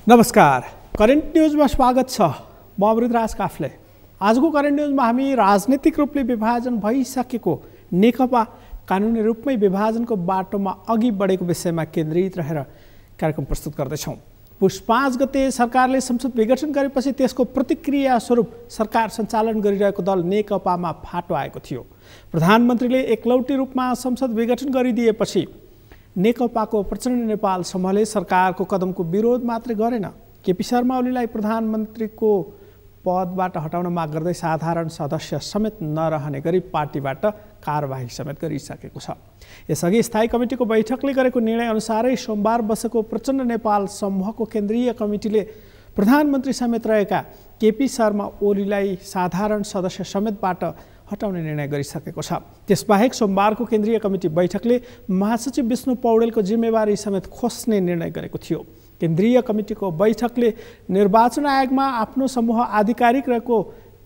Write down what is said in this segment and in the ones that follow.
नमस्कार, करेन्ट न्यूजमा स्वागत छ। म अमृतराज काफले। आजको करेन्ट न्यूजमा हामी राजनीतिक रूपले विभाजन भइसकेको नेकपा कानुनी रूपमै विभाजनको बाटोमा अघि बढेको विषयमा केन्द्रित रहेर कार्यक्रम प्रस्तुत गर्दैछौँ। पुष 5 गते सरकारले संसद विघटन गरेपछि त्यसको प्रतिक्रिया स्वरूप सरकार सञ्चालन गरिरहेको दल नेकपामा फाटो आएको थियो। प्रधानमन्त्रीले एकलौटी रूपमा संसद विघटन गरिदिएपछि नेकपाको प्रचण्ड नेपाल समूहले सरकारको कदमको विरोध मात्रै गरेन, केपी शर्मा ओलीलाई प्रधानमन्त्रीको पदबाट हटाउन माग गर्दै साधारण सदस्य समेत नरहने गरी पार्टीबाट कारबाही समेत गरिसकेको छ। यसअघि स्थायी कमिटीको बैठकले गरेको निर्णय अनुसारै सोमबार बसेको प्रचण्ड नेपाल समूहको केन्द्रीय कमिटीले प्रधानमन्त्री समेत रहेका केपी शर्मा ओलीलाई साधारण सदस्य समेतबाट हटाउने निर्णय गरिसकेको छ। त्यसबाहेक सोमबारको केन्द्रीय कमिटी बैठकले महासचिव विष्णु पौडेलको जिम्मेवारी समेत खोस्ने निर्णय गरेको थियो। केन्द्रीय कमिटीको बैठकले निर्वाचन आयोगमा आफ्नो समूह आधिकारिक रहेको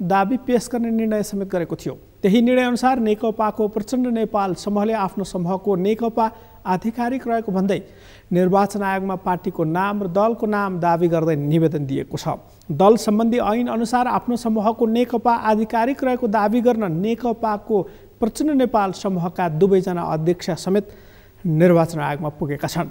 दाबी पेश गर्ने निर्णय समेत गरेको थियो। त्यही निर्णयअनुसार नेकपाको प्रचण्ड नेपाल समूहले आफ्नो समूहको नेकपा आधिकारिक रहेको भन्दै निर्वाचन आयोगमा पार्टीको नाम र दलको नाम दाबी गर्दै निवेदन दिएको छ। दल सम्बन्धी ऐन अनुसार आफ्नो समूहको नेकपा आधिकारिक रहेको दाबी गर्न नेकपाको प्रचण्ड नेपाल समूहका दुवैजना अध्यक्ष समेत निर्वाचन आयोगमा पुगेका छन्।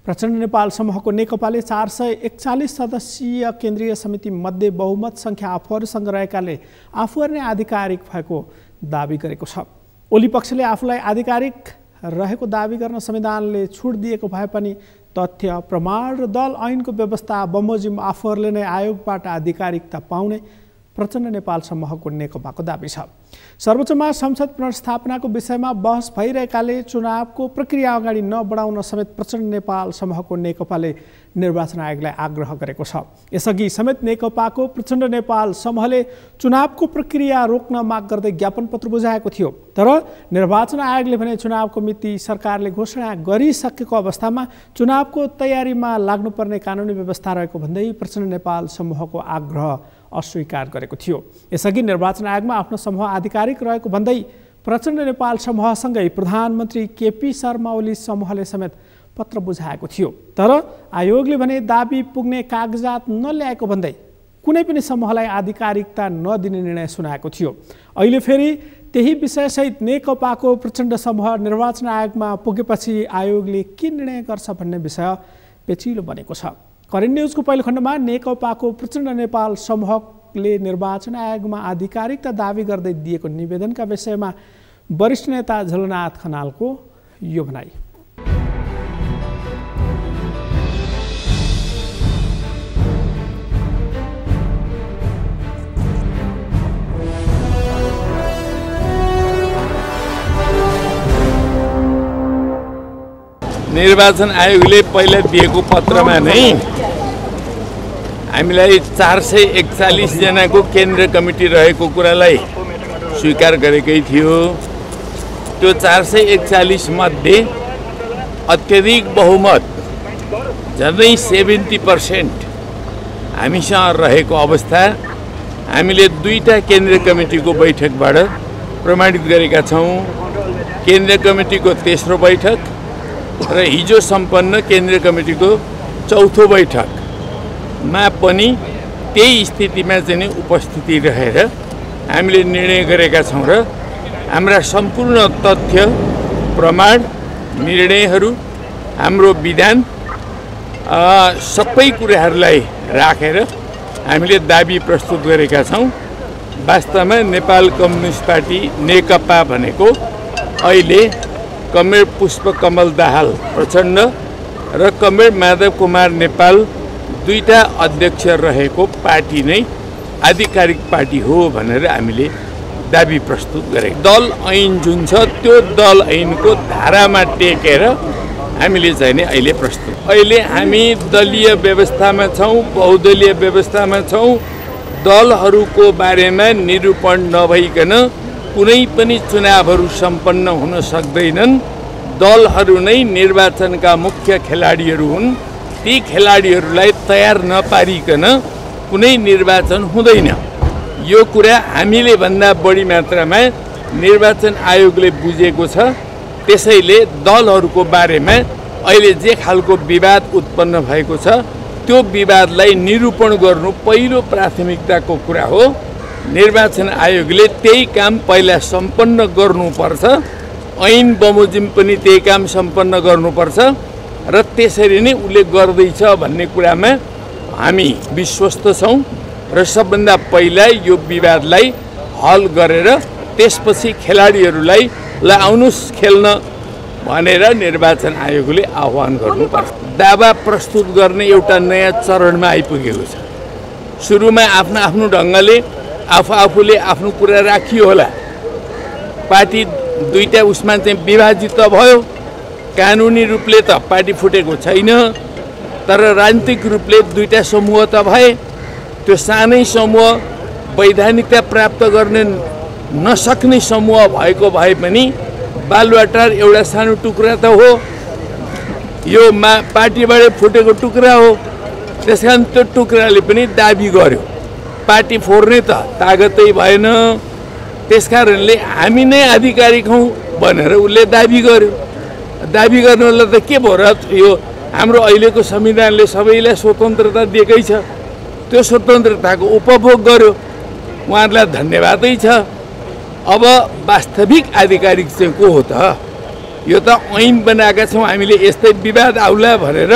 प्रचण्ड नेपाल समूहको नेकपाले 441 सदस्यीय केन्द्रीय समिति मध्ये बहुमत सङ्ख्या आफूहरूसँग रहेकाले आफूहरू नै आधिकारिक भएको दाबी गरेको छ। ओली पक्षले आफूलाई आधिकारिक रहेको दाबी गर्न संविधानले छुट दिएको भए पनि तथ्य प्रमाण र दल ऐनको व्यवस्था बमोजिम आफूहरूले नै आयोगबाट आधिकारिकता पाउने प्रचण्ड नेपाल समूहको नेकपाको दाबी छ। सर्वोच्चमा संसद पुनर्स्थापनाको विषयमा बहस भइरहेकाले चुनावको प्रक्रिया अगाडि नबढाउन समेत प्रचण्ड नेपाल समूहको नेकपाले निर्वाचन आयोगलाई आग्रह गरेको छ। यसअघि समेत नेकपाको प्रचण्ड नेपाल समूहले चुनावको प्रक्रिया रोक्न माग गर्दै ज्ञापन पत्र बुझाएको थियो। तर निर्वाचन आयोगले भने चुनावको मिति सरकारले घोषणा गरिसकेको अवस्थामा चुनावको तयारीमा लाग्नुपर्ने कानुनी व्यवस्था रहेको भन्दै प्रचण्ड नेपाल समूहको आग्रह अस्वीकार गरेको थियो। यसअघि निर्वाचन आयोगमा आफ्नो समूह आधिकारिक रहेको भन्दै प्रचण्ड नेपाल समूहसँगै प्रधानमन्त्री केपी शर्मा ओली समूहले समेत पत्र बुझाएको थियो। तर आयोगले भने दाबी पुग्ने कागजात नल्याएको भन्दै कुनै पनि समूहलाई आधिकारिकता नदिने निर्णय सुनाएको थियो। अहिले फेरि त्यही विषयसहित नेकपाको प्रचण्ड समूह निर्वाचन आयोगमा पुगेपछि आयोगले के निर्णय गर्छ भन्ने विषय पेचिलो बनेको छ। करेन्ट न्यूजको पहिलो खण्डमा नेकपाको प्रचण्ड नेपाल समूहले निर्वाचन आयोगमा आधिकारिकता दावी गर्दै दिएको निवेदनका विषयमा वरिष्ठ नेता झलनाथ खनालको यो भनाई। निर्वाचन आयोगले पहिला दिएको पत्रमा नै हामीलाई 441 जनाको केन्द्र कमिटी रहेको कुरालाई स्वीकार गरेकै थियो। त्यो 441 मध्ये अत्यधिक बहुमत झन्डै 70% हामीसँग रहेको अवस्था हामीले दुईटा केन्द्र कमिटीको बैठकबाट प्रमाणित गरेका छौँ। केन्द्र कमिटीको तेस्रो बैठक र हिजो सम्पन्न केन्द्रीय कमिटीको चौथो बैठकमा पनि त्यही स्थितिमा चाहिँ उपस्थिति रहेर हामीले निर्णय गरेका छौँ र हाम्रा सम्पूर्ण तथ्य प्रमाण निर्णयहरू हाम्रो विधान सबै कुराहरूलाई राखेर हामीले दाबी प्रस्तुत गरेका छौँ। वास्तवमा नेपाल कम्युनिस्ट पार्टी नेकपा भनेको अहिले कमरेड पुष्पकमल दाहाल प्रचण्ड र कमरेड माधव कुमार नेपाल दुईटा अध्यक्ष रहेको पार्टी नै आधिकारिक पार्टी हो भनेर हामीले दाबी प्रस्तुत गरे। दल ऐन जुन छ त्यो दल ऐनको धारामा टेकेर हामीले चाहिँ नि अहिले प्रस्तुत। अहिले हामी दलीय व्यवस्थामा छौँ, बहुदलीय व्यवस्थामा छौँ। दलहरूको बारेमा निरूपण नभइकन कुनै पनि चुनावहरू सम्पन्न हुन सक्दैनन्। दलहरू नै निर्वाचनका मुख्य खेलाडीहरू हुन्। ती खेलाडीहरूलाई तयार नपारिकन कुनै निर्वाचन हुँदैन। यो कुरा हामीले भन्दा बढी मात्रामा निर्वाचन आयोगले बुझेको छ। त्यसैले दलहरूको बारेमा अहिले जे खालको विवाद उत्पन्न भएको छ त्यो विवादलाई निरूपण गर्नु पहिलो प्राथमिकताको कुरा हो। निर्वाचन आयोगले त्यही काम पहिला सम्पन्न गर्नुपर्छ, ऐन बमोजिम पनि त्यही काम सम्पन्न गर्नुपर्छ र त्यसरी नै उसले गर्दैछ भन्ने कुरामा हामी विश्वस्त छौँ र सबभन्दा पहिला यो विवादलाई हल गरेर त्यसपछि खेलाडीहरूलाई ल आउनुस् खेल्न भनेर निर्वाचन आयोगले आह्वान गर्नुपर्छ। दावा प्रस्तुत गर्ने एउटा नयाँ चरणमा आइपुगेको छ। सुरुमा आफ्नो ढङ्गले आफूले आफ्नो कुरा राखियो होला। पार्टी दुईटा उसमा चाहिँ विभाजित त भयो, कानुनी रूपले त पार्टी फुटेको छैन, तर राजनीतिक रूपले दुईटा समूह त भए। त्यो सानै समूह वैधानिकता प्राप्त गर्ने नसक्ने समूह भएको भए पनि बालुवाटार एउटा सानो टुक्रा त हो, यो पार्टीबाट फुटेको टुक्रा हो। त्यसकारण त्यो टुक्राले पनि दाबी गर्यो, पार्टी फोर्ने त तागतै भएन, त्यसकारणले हामी नै आधिकारिक हौँ भनेर उसले दाबी गर्यो। दाबी गर्नलाई त के भयो र, यो हाम्रो अहिलेको संविधानले सबैलाई स्वतन्त्रता दिएकै छ, त्यो स्वतन्त्रताको उपभोग गर्यो, उहाँहरूलाई धन्यवादै छ। अब वास्तविक आधिकारिक चाहिँ को हो त? यो त ऐन बनाएका छौँ हामीले, यस्तै विवाद आउला भनेर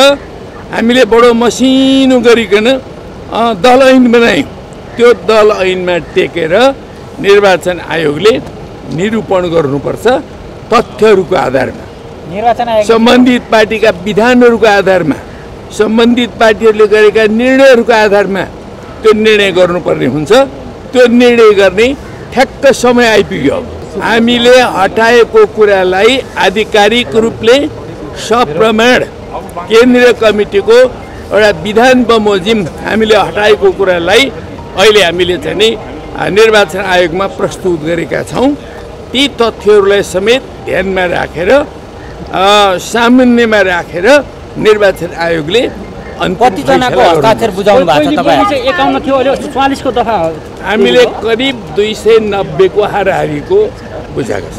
हामीले बडो मसिनो गरिकन दल ऐन बनायौँ। त्यो दल ऐनमा टेकेर निर्वाचन आयोगले निरूपण गर्नुपर्छ तथ्यहरूको आधारमा, सम्बन्धित पार्टीका विधानहरूको आधारमा, सम्बन्धित पार्टीहरूले गरेका निर्णयहरूको आधारमा त्यो निर्णय गर्नुपर्ने हुन्छ। त्यो निर्णय गर्ने ठ्याक्क समय आइपुग्यो। हामीले हटाएको कुरालाई आधिकारिक रूपले सप्रमाण केन्द्रीय कमिटीको एउटा विधान बमोजिम हामीले हटाएको कुरालाई अहिले हामीले चाहिँ नि निर्वाचन आयोगमा प्रस्तुत गरेका छौँ। ती तथ्यहरूलाई समेत ध्यानमा राखेर सामान्यमा राखेर निर्वाचन आयोगले कतिजनाको हस्ताक्षर बुझाउनु भएको छ तपाईहरु? 51 थियो, अहिले 44 को दफा हामीले करिब 290 को हाराहारीको बुझाएको छ।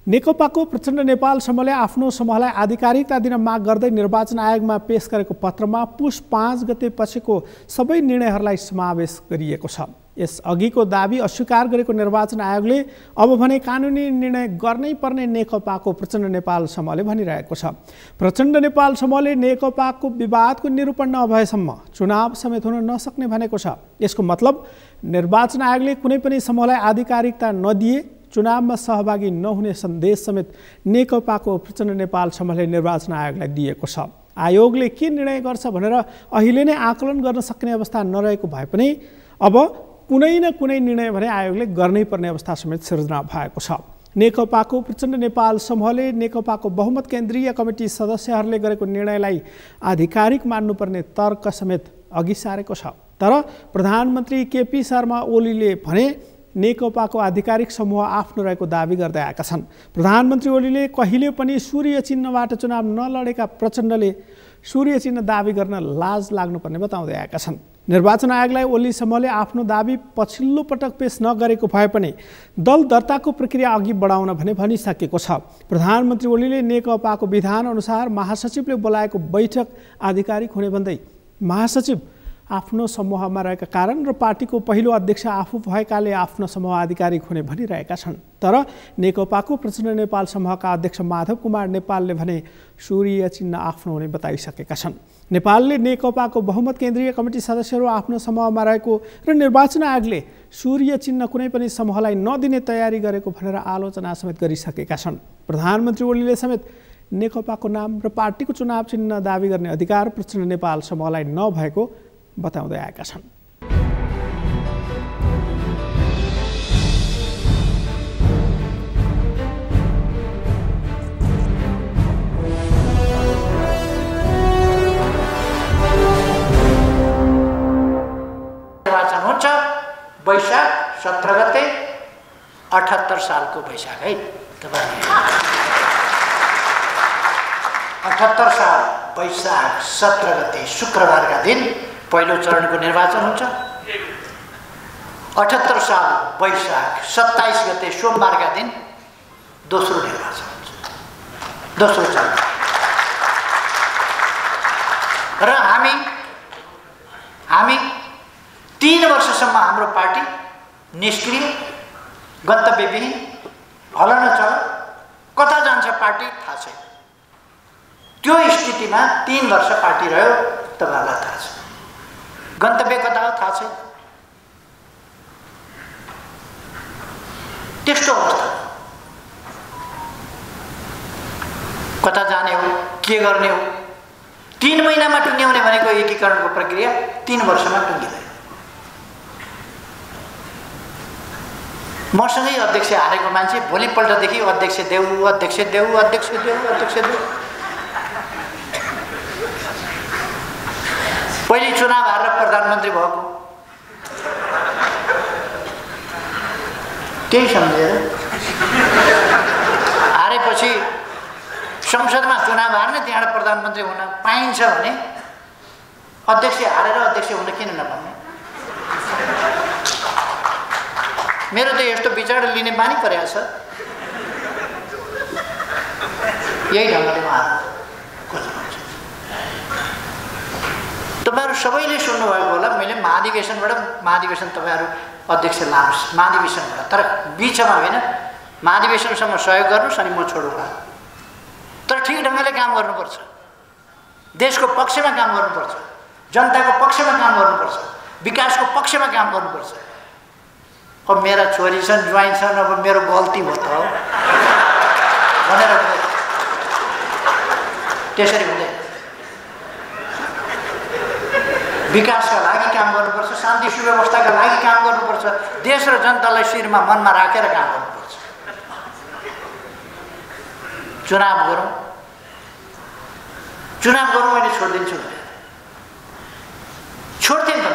नेकपाको प्रचण्ड नेपाल समूहले आफ्नो समूहलाई आधिकारिकता दिन माग गर्दै निर्वाचन आयोगमा पेश गरेको पत्रमा पुष 5 गते पछिको सबै निर्णयहरूलाई समावेश गरिएको छ। यस अघिको दाबी अस्वीकार गरेको निर्वाचन आयोगले अब भने कानुनी निर्णय गर्नै पर्ने नेकपाको प्रचण्ड नेपाल समूहले भनिरहेको छ। प्रचण्ड नेपाल समूहले नेकपाको विवादको निरूपण नभएसम्म चुनाव समेत हुन नसक्ने भनेको छ। यसको मतलब निर्वाचन आयोगले कुनै पनि समूहलाई आधिकारिकता नदिए चुनावमा सहभागी नहुने सन्देश समेत नेकपाको प्रचण्ड नेपाल समूहले निर्वाचन आयोगलाई दिएको छ। आयोगले के निर्णय गर्छ भनेर अहिले नै आकलन गर्न सक्ने अवस्था नरहेको भए पनि अब कुनै न कुनै निर्णय भने आयोगले गर्नै पर्ने अवस्था समेत सिर्जना भएको छ। नेकपाको प्रचण्ड नेपाल समूहले नेकपाको बहुमत केन्द्रीय कमिटी सदस्यहरूले गरेको निर्णयलाई आधिकारिक मान्नुपर्ने तर्क समेत अघि सारेको छ। तर प्रधानमन्त्री केपी शर्मा ओलीले भने नेकपाको आधिकारिक समूह आफ्नो रहेको दावी गर्दै आएका छन्। प्रधानमन्त्री ओलीले कहिले पनि सूर्य चिन्हबाट चुनाव नलडेका प्रचण्डले सूर्य चिन्ह दावी गर्न लाज लाग्नुपर्ने बताउँदै आएका छन्। निर्वाचन आयोगलाई ओली समूहले आफ्नो दावी पछिल्लो पटक पेश नगरेको भए पनि दल दर्ताको प्रक्रिया अघि बढाउन भने भनिसकेको छ। प्रधानमन्त्री ओलीले नेकपाको विधान अनुसार महासचिवले बोलाएको बैठक आधिकारिक हुने भन्दै महासचिव आफ्नो समूहमा रहेका कारण र पार्टीको पहिलो अध्यक्ष आफू भएकाले आफ्नो समूह आधिकारिक हुने भनिरहेका छन्। तर नेकपाको प्रचण्ड नेपाल समूहका अध्यक्ष माधव कुमार नेपालले भने सूर्य चिन्ह आफ्नो हुने बताइसकेका छन्। नेपालले नेकपाको बहुमत केन्द्रीय कमिटी सदस्यहरू आफ्नो समूहमा रहेको र निर्वाचन आयोगले सूर्य चिन्ह कुनै पनि समूहलाई नदिने तयारी गरेको भनेर आलोचना समेत गरिसकेका छन्। प्रधानमन्त्री ओलीले समेत नेकपाको नाम र पार्टीको चुनाव चिन्ह दावी गर्ने अधिकार प्रचण्ड नेपाल समूहलाई नभएको बताउँदै आएका छन्। निर्वाचन हुन्छ वैशाख 17 गते 78 सालको वैशाख है तपाईहरु 78 साल वैशाख 17 गते शुक्रबारका दिन पहिलो चरणको निर्वाचन हुन्छ। 78 साल वैशाख 27 गते सोमबारका दिन दोस्रो निर्वाचन हुन्छ, दोस्रो चरण। र हामी 3 वर्षसम्म हाम्रो पार्टी निष्क्रिय, गन्तव्यविहीन, हल नचल, कता जान्छ पार्टी थाहा छैन। त्यो स्थितिमा 3 वर्ष पार्टी रह्यो, तपाईँहरूलाई थाहा छ। गन्तव्य कता हो थाहा छैन। त्यस्तो अवस्था कता जाने हो, के गर्ने हो। 3 महिनामा टुङ्ग्याउने भनेको एकीकरणको प्रक्रिया 3 वर्षमा टुङ्गिँदैन। मसँगै अध्यक्ष हारेको मान्छे भोलिपल्टदेखि अध्यक्ष देऊ, अध्यक्ष देऊ, अध्यक्ष देऊ, अध्यक्ष देऊ। पहिले चुनाव हारेर प्रधानमन्त्री भएको त्यही सम्झेर हारेपछि संसदमा चुनाव हार्ने, त्यहाँबाट प्रधानमन्त्री हुन पाइन्छ भने अध्यक्ष हारेर अध्यक्ष हुन किन नपाउने? मेरो त यस्तो विचार लिने बानी परेको छ। यही ढङ्गले उहाँहरू खोज्नुहुन्छ। तपाईँहरू सबैले सुन्नुभएको होला, मैले महाधिवेशन तपाईँहरू अध्यक्ष लानुहोस् महाधिवेशनबाट, तर बिचमा होइन, महाधिवेशनसम्म सहयोग गर्नुहोस् अनि म छोडौँला। तर ठिक ढङ्गले काम गर्नुपर्छ, देशको पक्षमा काम गर्नुपर्छ, जनताको पक्षमा काम गर्नुपर्छ, विकासको पक्षमा काम गर्नुपर्छ। अब मेरा छोरी छन्, ज्वाइँ छन्, अब मेरो गल्ती भयो त भनेर त्यसरी हुँदैन। विकासका लागि काम गर्नुपर्छ, शान्ति सुव्यवस्थाका लागि काम गर्नुपर्छ, देश र जनतालाई शिरमा मनमा राखेर काम गर्नुपर्छ। चुनाव गरौँ मैले छोडिदिन्छु भने छोड्थेँ त।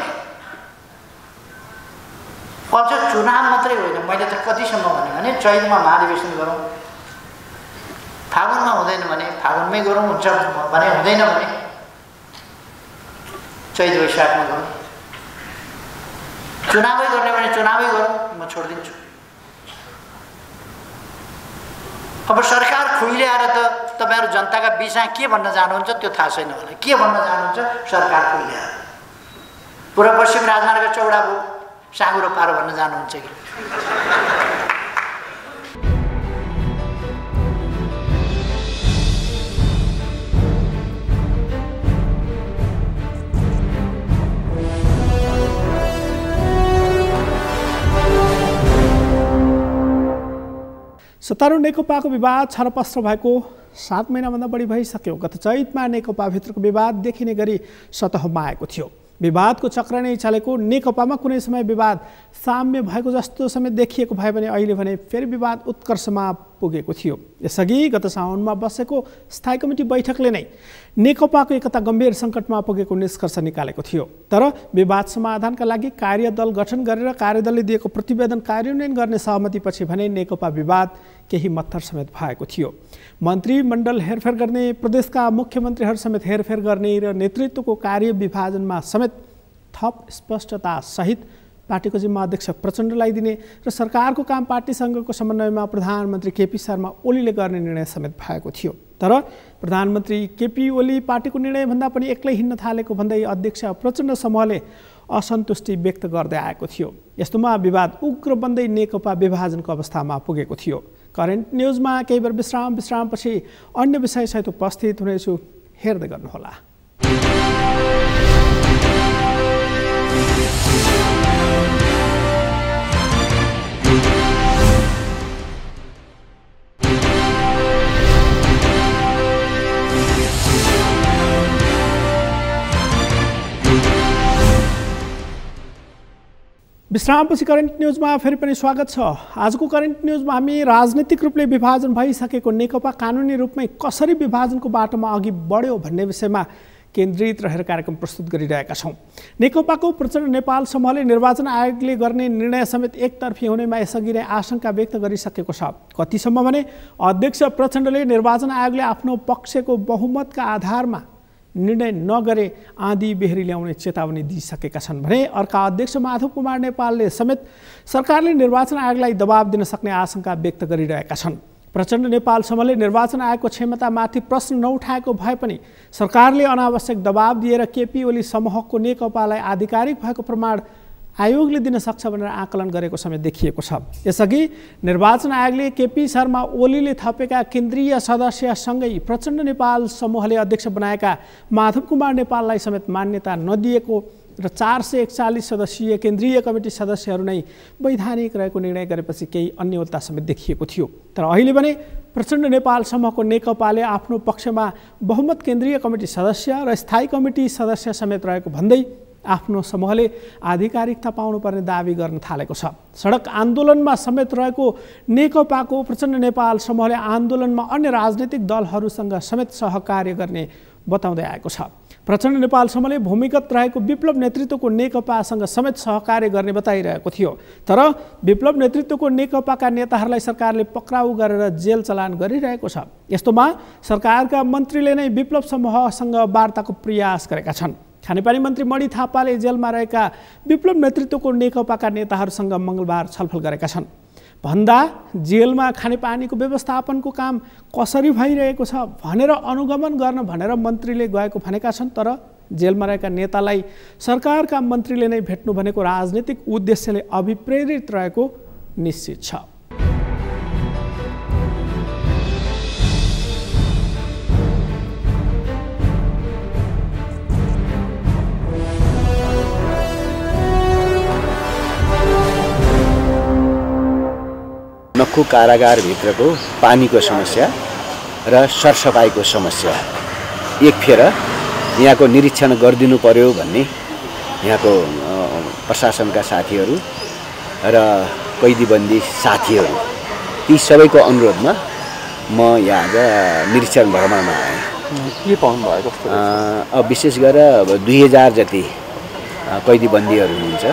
अझ चुनाव मात्रै होइन, मैले त कतिसम्म भने चैतमा महाधिवेशन गरौँ, फागुनमा हुँदैन भने फागुनमै गरौँ, हुन्छ भने हुँदैन भने चैत वैशाखमा गरौँ। चुनावै गर्ने भने चुनावै गरौँ, म छोडिदिन्छु। अब सरकार खुइल्याएर त तपाईँहरू जनताका बिचमा के भन्न जानुहुन्छ त्यो थाहा छैन होला। के भन्न जानुहुन्छ? सरकार खुइल्याएर पूर्व पश्चिम राजमार्ग चौडा भयो, साँगुरो पारो भन्न जानुहुन्छ कि? सत्तारूढ नेकपाको विवाद छरपस्त्र भएको 7 महिनाभन्दा बढी भइसक्यो। गत चैतमा नेकपाभित्रको विवाद देखिने गरी सतहमा आएको थियो। विवादको चक्र नै चलेको, नेकपामा कुनै समय विवाद साम्य भएको जस्तो समय देखिएको भए भने अहिले भने फेरि विवाद उत्कर्षमा पुगेको थियो। यसअघि गत साउनमा बसेको स्थायी कमिटी बैठकले नै नेकपाको एकता गम्भीर सङ्कटमा पुगेको निष्कर्ष निकालेको थियो। तर विवाद समाधानका लागि कार्यदल गठन गरेर कार्यदलले दिएको प्रतिवेदन कार्यान्वयन गर्ने सहमतिपछि भने नेकपा विवाद केही मत्थर समेत भएको थियो। मन्त्रीमण्डल हेरफेर गर्ने, प्रदेशका मुख्यमन्त्रीहरू समेत हेरफेर गर्ने र नेतृत्वको कार्य विभाजनमा समेत थप स्पष्टता सहित पार्टीको जिम्मा अध्यक्ष प्रचण्डलाई दिने र सरकारको काम पार्टीसँगको समन्वयमा प्रधानमन्त्री केपी शर्मा ओलीले गर्ने निर्णय समेत भएको थियो। तर प्रधानमन्त्री केपी ओली पार्टीको निर्णयभन्दा पनि एक्लै हिँड्न थालेको भन्दै अध्यक्ष प्रचण्ड समूहले असन्तुष्टि व्यक्त गर्दै आएको थियो। यस्तोमा विवाद उग्र बन्दै नेकपा विभाजनको अवस्थामा पुगेको थियो। करेन्ट न्युजमा केही बेर विश्रामपछि अन्य विषयसहित उपस्थित हुनेछु, हेर्दै गर्नुहोला। विश्रामपछि करेन्ट न्युजमा फेरि पनि स्वागत छ। आजको करेन्ट न्युजमा हामी राजनीतिक रूपले विभाजन भइसकेको नेकपा कानुनी रूपमै कसरी विभाजनको बाटोमा अघि बढ्यो भन्ने विषयमा केन्द्रित रहेर कार्यक्रम प्रस्तुत गरिरहेका छौँ। नेकपाको प्रचण्ड नेपाल समूहले निर्वाचन आयोगले गर्ने निर्णय समेत एकतर्फी हुनेमा यसअघि नै आशंका व्यक्त गरिसकेको छ। कतिसम्म भने अध्यक्ष प्रचण्डले निर्वाचन आयोगले आफ्नो पक्षको बहुमतका आधारमा निर्णय नगरे आँधी बेहरी ल्याउने चेतावनी दिइसकेका छन् भने अर्का अध्यक्ष माधव कुमार नेपालले समेत सरकारले निर्वाचन आयोगलाई दबाब दिन सक्ने आशंका व्यक्त गरिरहेका छन्। प्रचण्ड नेपाल समूहले निर्वाचन आयोगको क्षमतामाथि प्रश्न नउठाएको भए पनि सरकारले अनावश्यक दबाब दिएर केपी ओली समूहको नेकपालाई आधिकारिक भएको प्रमाण आयोगले दिन सक्छ भनेर आकलन गरेको समेत देखिएको छ। यसअघि निर्वाचन आयोगले केपी शर्मा ओलीले थपेका केन्द्रीय सदस्यसँगै प्रचण्ड नेपाल समूहले अध्यक्ष बनाएका माधव कुमार नेपाललाई समेत मान्यता नदिएको र 441 सदस्यीय केन्द्रीय कमिटी सदस्यहरू नै वैधानिक रहेको निर्णय गरेपछि केही अन्यलता समेत देखिएको थियो। तर अहिले भने प्रचण्ड नेपाल समूहको नेकपाले आफ्नो पक्षमा बहुमत केन्द्रीय कमिटी सदस्य र स्थायी कमिटी सदस्य समेत रहेको भन्दै आफ्नो समूहले आधिकारिकता पाउनुपर्ने दावी गर्न थालेको छ। सडक आन्दोलनमा समेत रहेको नेकपाको प्रचण्ड नेपाल समूहले आन्दोलनमा अन्य राजनीतिक दलहरूसँग समेत सहकार्य गर्ने बताउँदै आएको छ। प्रचण्ड नेपाल समूहले भूमिगत रहेको विप्लव नेतृत्वको नेकपासँग समेत सहकार्य गर्ने बताइरहेको थियो। तर विप्लव नेतृत्वको नेकपाका नेताहरूलाई सरकारले पक्राउ गरेर जेल चलान गरिरहेको छ। यस्तोमा सरकारका मन्त्रीले नै विप्लव समूहसँग वार्ताको प्रयास गरेका छन्। खानेपानी मन्त्री मणि थापाले जेलमा रहेका विप्लव नेतृत्वको नेकपाका नेताहरूसँग मङ्गलबार छलफल गरेका छन्। भन्दा जेलमा खानेपानीको व्यवस्थापनको काम कसरी भइरहेको छ भनेर अनुगमन गर्न भनेर मन्त्रीले गएको भनेका छन्। तर जेलमा रहेका नेतालाई सरकारका मन्त्रीले नै भेट्नु भनेको राजनीतिक उद्देश्यले अभिप्रेरित रहेको निश्चित छ। नक्कु कारागारभित्रको पानीको समस्या र सरसफाइको समस्या एक फेर यहाँको निरीक्षण गरिदिनु पर्यो भन्ने यहाँको प्रशासनका साथीहरू र कैदीबन्दी साथीहरू ती सबैको अनुरोधमा म यहाँ आज निरीक्षण भ्रमणमा आएँ। के पाउनु भएको? अब विशेष गरेर 2000 जति कैदीबन्दीहरू हुनुहुन्छ।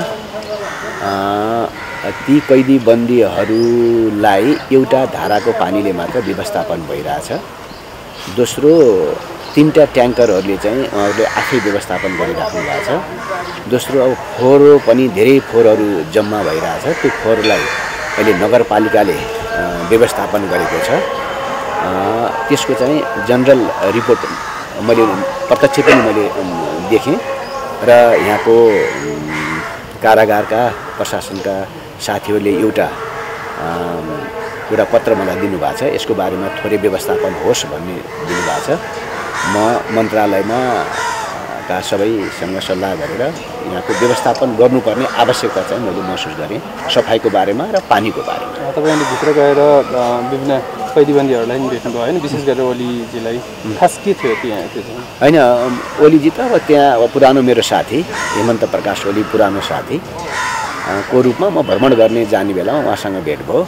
ती कैदीबन्दीहरूलाई एउटा धाराको पानीले मात्र व्यवस्थापन भइरहेछ। दोस्रो 3टा ट्याङ्करहरूले चाहिँ उहाँहरूले आफै व्यवस्थापन गरिराख्नु भएको छ। दोस्रो अब फोहोर पनि धेरै फोहोरहरू जम्मा भइरहेछ। त्यो फोहोरलाई अहिले नगरपालिकाले व्यवस्थापन गरेको छ। त्यसको चाहिँ जनरल रिपोर्ट मैले प्रत्यक्ष पनि मैले देखेँ र यहाँको कारागारका प्रशासनका साथीहरूले एउटा पत्र मलाई दिनुभएको छ। यसको बारेमा थोरै व्यवस्थापन होस् भन्ने दिनुभएको छ। म मन्त्रालयमा का सबैसँग सल्लाह गरेर यहाँको व्यवस्थापन गर्नुपर्ने आवश्यकता चाहिँ मैले महसुस गरेँ, सफाइको बारेमा र पानीको बारेमा। तपाईँले भित्र गएर विभिन्न कैदीबन्दीहरूलाई पनि भेट्नुभयो होइन? विशेष गरेर ओलीजीलाई खास के थियो त्यहाँ? त्यो चाहिँ होइन, ओलीजी त अब त्यहाँ अब पुरानो मेरो साथी हेमन्त प्रकाश ओली पुरानो साथी को रूपमा म भ्रमण गर्ने जाने बेलामा उहाँसँग भेट भयो।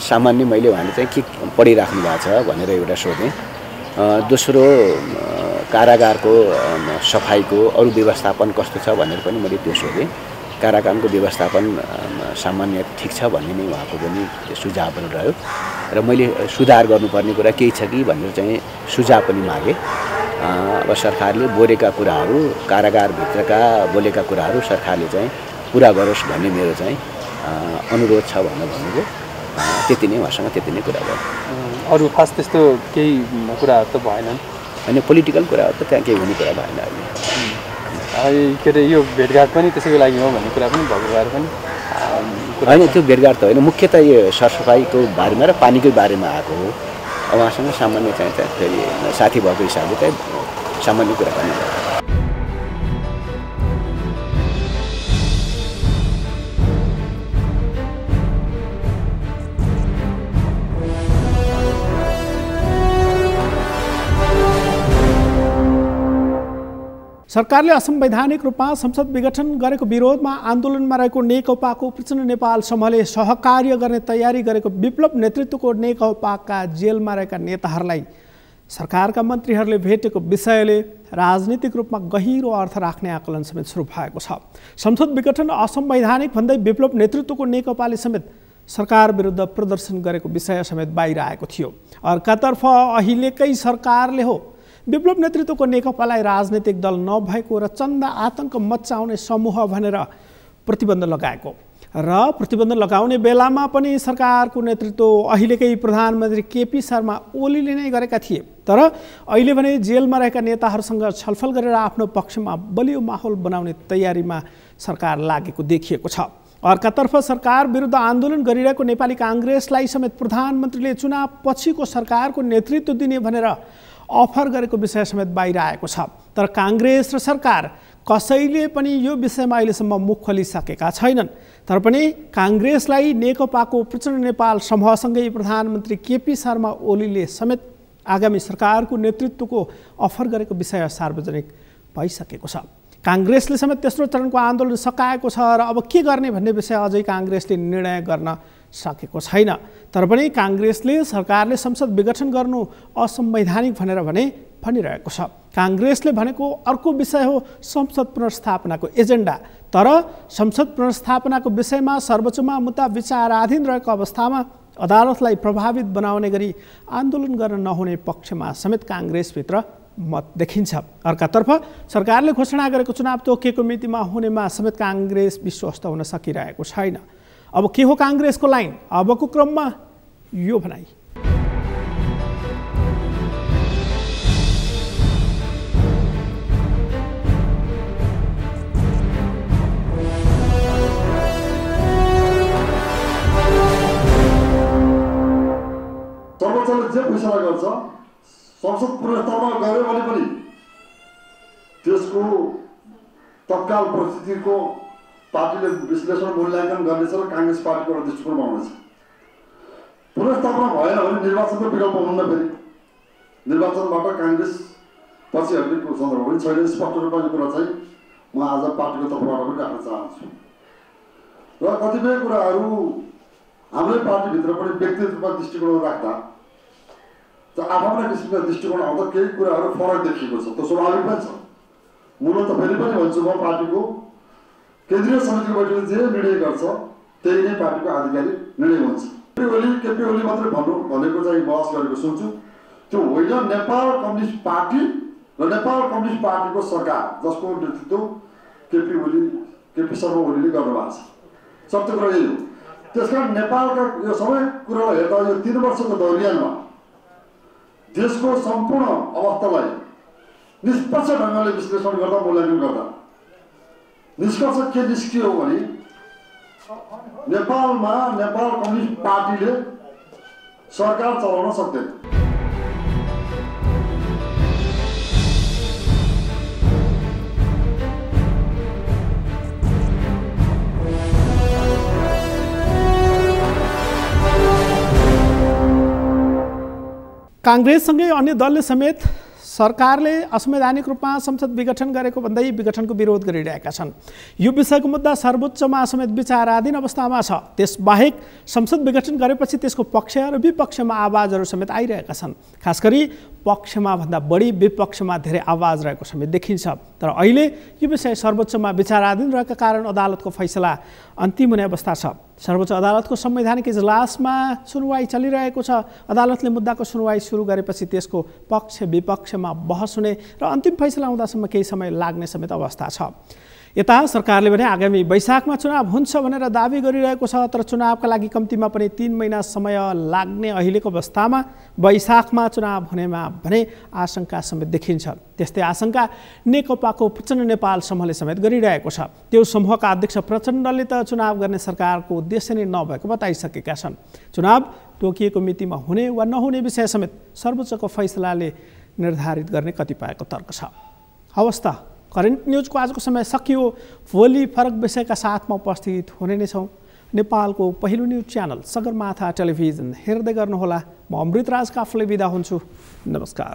सामान्य मैले उहाँले चाहिँ के पढिराख्नु भएको छ भनेर एउटा सोधेँ। दोस्रो कारागारको सफाइको अरू व्यवस्थापन कस्तो छ भनेर पनि मैले त्यो सोधेँ। कारागारको व्यवस्थापन सामान्य ठिक छ भन्ने नै उहाँको पनि सुझावहरू रह्यो र मैले सुधार गर्नुपर्ने कुरा केही छ कि भनेर चाहिँ सुझाव पनि मागेँ। अब सरकारले बोलेका कुराहरू, कारागारभित्रका बोलेका कुराहरू सरकारले चाहिँ पुरा गरोस् भन्ने मेरो चाहिँ अनुरोध छ भनेर भन्नुभयो। त्यति नै उहाँसँग त्यति नै कुरा गर्यो। अरू खास त्यस्तो केही कुराहरू त भएनन् होइन? पोलिटिकल कुराहरू त त्यहाँ केही हुने कुरा भएन। अहिले के अरे यो भेटघाट पनि त्यसैको लागि हो भन्ने कुरा पनि भएको भएर पनि होइन, त्यो भेटघाट त होइन, मुख्यतः यो सरसफाइको बारेमा र पानीकै बारेमा आएको हो। उहाँसँग सामान्य चाहिँ फेरि साथी भएको हिसाबले चाहिँ सामान्य कुरा पनि सरकारले असंवैधानिक रूपमा संसद विघटन गरेको विरोधमा आन्दोलनमा रहेको नेकपाको प्रचण्ड नेपाल समूहले सहकार्य गर्ने तयारी गरेको विप्लव नेतृत्वको नेकपाका जेलमा रहेका नेताहरूलाई सरकारका मन्त्रीहरूले भेटेको विषयले राजनीतिक रूपमा गहिरो अर्थ राख्ने आकलन समेत सुरु भएको छ। संसद विघटन असंवैधानिक भन्दै विप्लव नेतृत्वको नेकपाले समेत सरकार विरुद्ध प्रदर्शन गरेको विषय समेत बाहिर आएको थियो। अर्कातर्फ अहिलेकै सरकारले हो विप्लव नेतृत्वको नेकपालाई राजनीतिक दल नभएको र चन्दा आतंक मच्चाउने समूह भनेर प्रतिबन्ध लगाएको र प्रतिबन्ध लगाउने बेलामा पनि सरकारको नेतृत्व अहिलेकै प्रधानमन्त्री केपी शर्मा ओलीले नै गरेका थिए। तर अहिले भने जेलमा रहेका नेताहरूसँग छलफल गरेर आफ्नो पक्षमा बलियो माहौल बनाउने तयारीमा सरकार लागेको देखिएको छ। अर्कातर्फ सरकार विरुद्ध आन्दोलन गरिरहेको नेपाली काङ्ग्रेसलाई समेत प्रधानमन्त्रीले चुनाव पछिको सरकारको नेतृत्व दिने भनेर अफर गरेको विषय समेत बाहिर आएको छ। तर काङ्ग्रेस र सरकार कसैले पनि यो विषयमा अहिलेसम्म मुख खोलिसकेका छैनन्। तर पनि काङ्ग्रेसलाई नेकपाको प्रचण्ड नेपाल समूहसँगै प्रधानमन्त्री केपी शर्मा ओलीले समेत आगामी सरकारको नेतृत्वको अफर गरेको विषय सार्वजनिक भइसकेको छ। काङ्ग्रेसले समेत तेस्रो चरणको आन्दोलन सकाएको छ र अब के गर्ने भन्ने विषय अझै काङ्ग्रेसले निर्णय गर्न सकेको छैन। तर पनि काङ्ग्रेसले सरकारले संसद विघटन गर्नु असंवैधानिक भनेर भनिरहेको छ। काङ्ग्रेसले भनेको अर्को विषय हो संसद पुनर्स्थापनाको एजेन्डा। तर संसद पुनर्स्थापनाको विषयमा सर्वोच्चमा मुद्दा विचाराधीन रहेको अवस्थामा अदालतलाई प्रभावित बनाउने गरी आन्दोलन गर्न नहुने पक्षमा समेत काङ्ग्रेसभित्र मत देखिन्छ। अर्कातर्फ सरकारले घोषणा गरेको चुनाव तोकिएको मितिमा हुनेमा समेत काङ्ग्रेस विश्वस्त हुन सकिरहेको छैन। अब के हो काङ्ग्रेसको लाइन? अबको क्रममा यो भनाइ। सर्वोच्चले जे फैसला गर्छ संसद पुनर्स्थापना गर्यो भने पनि त्यसको तत्काल परिस्थितिको पार्टीले विश्लेषण मूल्याङ्कन गर्नेछ र काङ्ग्रेस पार्टीको एउटा दृष्टिकोण बनाउनेछ। पुनर्स्थापना भएन भने निर्वाचनको विकल्प हुन्न। फेरि निर्वाचनबाट काङ्ग्रेस पछि हट्नेको सन्दर्भ पनि छैन। स्पष्ट रूपमा यो कुरा चाहिँ म आज पार्टीको तर्फबाट पनि राख्न चाहन्छु। र कतिपय कुराहरू हाम्रै पार्टीभित्र पनि व्यक्तिगत रूपमा दृष्टिकोण राख्दा आफ्ना किसिमका दृष्टिकोण आउँदा केही कुराहरू फरक देखिएको छ। त्यो स्वाभाविक पनि छ। मूलत फेरि पनि भन्छु म पार्टीको केन्द्रीय समितिको बैठकले जे निर्णय गर्छ त्यही नै पार्टीको आधिकारिक निर्णय हुन्छ। केपी ओली मात्रै भनेको चाहिँ बहस गरेको सुन्छु। त्यो होइन, नेपाल कम्युनिस्ट पार्टी र नेपाल कम्युनिस्ट पार्टीको सरकार जसको नेतृत्व केपी शर्मा ओलीले गर्नुभएको छ। सत्य कुरा यही हो। त्यसकारण नेपालका यो सबै कुरालाई हेर्दा यो 3 वर्षको दौरानमा देशको सम्पूर्ण अवस्थालाई निष्पक्ष ढङ्गले विश्लेषण गर्दा मूल्याङ्कन गर्दा निष्कर्ष के निस्कियो भने नेपालमा नेपाल कम्युनिस्ट पार्टीले सरकार चलाउन सक्दैन। काङ्ग्रेससँगै अन्य दलले समेत सरकारले असंवैधानिक रूपमा संसद विघटन गरेको भन्दै विघटनको विरोध गरिरहेका छन्। यो विषयको मुद्दा सर्वोच्चमा समेत विचाराधीन अवस्थामा छ। त्यसबाहेक संसद विघटन गरेपछि त्यसको पक्ष र विपक्षमा आवाजहरू समेत आइरहेका छन्। खास गरी पक्षमा भन्दा बढी विपक्षमा धेरै आवाज रहेको समेत देखिन्छ। तर अहिले यो विषय सर्वोच्चमा विचाराधीन रहेका कारण अदालतको फैसला अन्तिम हुने अवस्था छ। सर्वोच्च अदालतको संवैधानिक इजलासमा सुनवाई चलिरहेको छ। अदालतले मुद्दाको सुनवाई सुरु गरेपछि त्यसको पक्ष विपक्षमा बहस हुने र अन्तिम फैसला आउँदासम्म केही समय लाग्ने समेत अवस्था छ। यता सरकारले भने आगामी वैशाखमा चुनाव हुन्छ भनेर दाबी गरिरहेको छ। तर चुनावका लागि कम्तीमा पनि 3 महिना समय लाग्ने अहिलेको अवस्थामा वैशाखमा चुनाव हुनेमा भने आशंका समेत देखिन्छ। त्यस्तै आशंका नेकपाको प्रचण्ड नेपाल समूहले समेत गरिरहेको छ। त्यो समूहका अध्यक्ष प्रचण्डले त चुनाव गर्ने सरकारको उद्देश्य नै नभएको बताइसकेका छन्। चुनाव तोकिएको मितिमा हुने वा नहुने विषय समेत सर्वोच्चको फैसलाले निर्धारित गर्ने कतिपयको तर्क छ। हवस् त, करेन्ट न्युजको आजको समय सकियो। भोलि फरक विषयका साथमा उपस्थित हुने नै छौँ। नेपालको पहिलो न्युज च्यानल सगरमाथा टेलिभिजन हेर्दै गर्नुहोला। म अमृतराज काफले बिदा हुन्छु। नमस्कार।